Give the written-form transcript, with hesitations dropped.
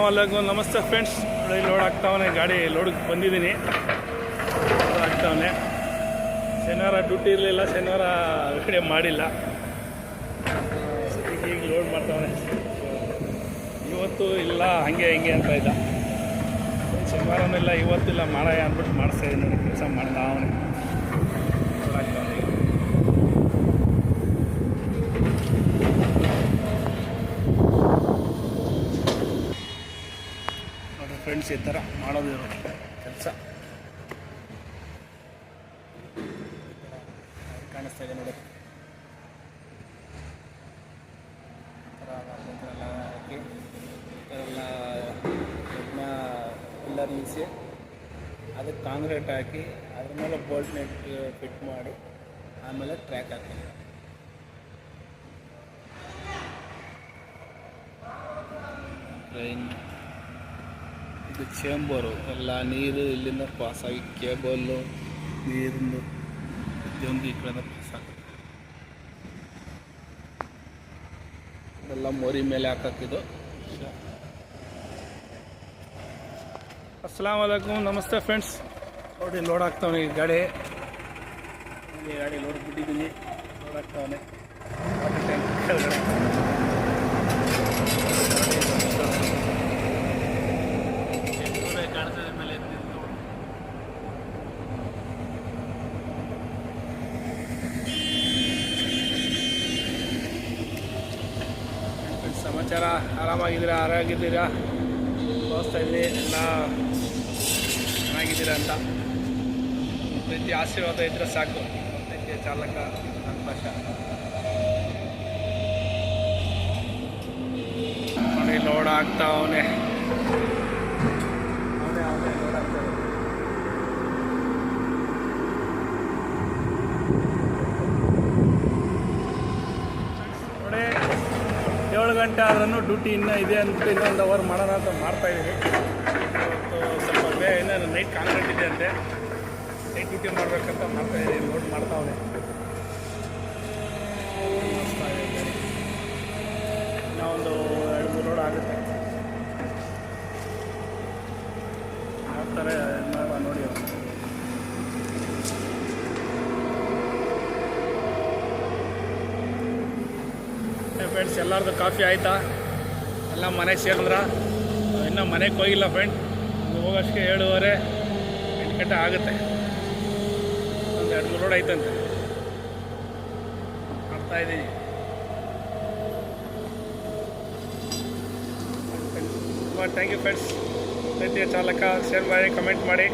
ಅಸ್ಸಲಾಮು ನಮಸ್ತೆ ಫ್ರೆಂಡ್ಸ್. ನೋಡಿ ಲೋಡ್ ಆಗ್ತಾವನೆ, ಗಾಡಿ ಲೋಡ್ಗೆ ಬಂದಿದ್ದೀನಿ. ಲೋಡ್ ಆಗ್ತಾವನೆ. ಶನಿವಾರ ಡ್ಯೂಟಿ ಇರಲಿಲ್ಲ, ಶನಿವಾರ ವಿಡಿಯೋ ಮಾಡಿಲ್ಲ. ಈಗ ಲೋಡ್ ಮಾಡ್ತಾವನೆ. ಇವತ್ತು ಇಲ್ಲ ಹಾಗೆ ಹಿಂಗೆ ಅಂತ ಇದ್ದ. ಶನಿವಾರನೂ ಇಲ್ಲ, ಇವತ್ತಿಲ್ಲ, ಮಾಡಾಯ ಅಂದ್ಬಿಟ್ಟು ಮಾಡಿಸ್ತಾ ಇದ್ದೀನಿ. ಕೆಲಸ ಮಾಡ್ದ ಅವನೇ. ಲೋಡ್ ಆಗ್ತಾವನೆ. ಫ್ರೆಂಡ್ಸ್ ಈ ಥರ ಮಾಡೋದು ಕೆಲಸ ಕಾಣಿಸ್ತಾ ಇದೆ ನೋಡಿ. ಈ ಥರ ಹಾಕಿ ಎಲ್ಲ ಪಿಲ್ಲರ್ ನಿಲ್ಲಿಸಿ ಅದಕ್ಕೆ ಕಾಂಕ್ರೀಟ್ ಹಾಕಿ ಅದ್ರ ಮೇಲೆ ಬೋಲ್ಟ್ ನೆಟ್ ಫಿಟ್ ಮಾಡಿ ಆಮೇಲೆ ಟ್ರ್ಯಾಕ್ ಹಾಕ್ತೀನಿ. ಟ್ರೈನ್ ಇದು ಚೇಂಬರು, ಎಲ್ಲ ನೀರು ಇಲ್ಲಿಂದ ಪಾಸಾಗಿ ಕೇಬಲ್ಲು ನೀರಿಂದು ಪ್ರತಿಯೊಂದು ಈ ಕಡೆಯಿಂದ ಪಾಸ್ ಆಗುತ್ತೆ. ಎಲ್ಲ ಮೋರಿ ಮೇಲೆ ಹಾಕಿದ್ದು. ಅಸ್ಸಲಾಮು ನಮಸ್ತೆ ಫ್ರೆಂಡ್ಸ್. ನೋಡಿ ಲೋಡ್ ಆಗ್ತಾವನೆ ಈ ಗಾಡಿ ಲೋಡ್ ಬಿಟ್ಟಿದ್ದೀನಿ. ಲೋಡ್ ಆಗ್ತಾವನೆ. ಸಮಾಚಾರ ಆರಾಮಾಗಿದ್ದೀರಾ, ಆರಾಗಿದ್ದೀರಾ? ತೋರಿಸ್ತಾ ಇದ್ದೀನಿ ಎಲ್ಲ ಚೆನ್ನಾಗಿದ್ದೀರಾ ಅಂತ. ರೀತಿ ಆಶೀರ್ವಾದ ಇದ್ದರೆ ಸಾಕು. ರೀತಿಯ ಚಾಲಕ ಸಂತೋಷ. ನೋಡಿ ಲೋಡ್ ಆಗ್ತಾ ಅವನೇ ಲೋಡ್ ಆಗ್ತಾ ಇದೆ. ನೋಡಿ 7 ಗಂಟೆ ಆದ್ರೂ ಡ್ಯೂಟಿ ಇನ್ನೂ ಇದೆ ಅಂದ್ಬಿಟ್ಟು ಇನ್ನೊಂದು ಅವರ್ ಮಾಡೋಣ ಅಂತ ಮಾಡ್ತಾಯಿದ್ದೀನಿ. ಇವತ್ತು ಸ್ವಲ್ಪ ಇನ್ನೂ ನೈಟ್ ಕಾಂಕ್ರೀಟ್ ಇದೆ ಅಂತೆ, ನೈಟ್ ಡ್ಯೂಟಿ ಮಾಡಬೇಕಂತ ಮಾಡ್ತಾಯಿದ್ದೀನಿ. ಲೋಡ್ ಮಾಡ್ತಾವನೆ. ಇನ್ನೂ ಒಂದು 2-3 ಲೋಡ್ ಆಗುತ್ತೆ. ಮಾಡ್ತಾರೆ ನೋಡಿ. ಫ್ರೆಂಡ್ಸ್ ಎಲ್ಲರದ್ದು ಕಾಫಿ ಆಯಿತಾ? ಎಲ್ಲ ಮನೆಗೆ ಸೇರಿದ್ರ? ಇನ್ನೂ ಮನೆಗೆ ಹೋಗಿಲ್ಲ ಫ್ರೆಂಡ್. ಹೋಗೋಷ್ಟಕ್ಕೆ 7:30-8 ಗಂಟೆ ಆಗುತ್ತೆ. ಒಂದು 2-3 ರೋಡ್ ಐತಂತೆ. ಮಾಡ್ತಾಯಿದ್ದೀನಿ. ತುಂಬ ಥ್ಯಾಂಕ್ ಯು ಫ್ರೆಂಡ್ಸ್. ರೀತಿಯ ಚಾಲಕ ಶೇರ್ ಮಾಡಿ, ಕಮೆಂಟ್ ಮಾಡಿ.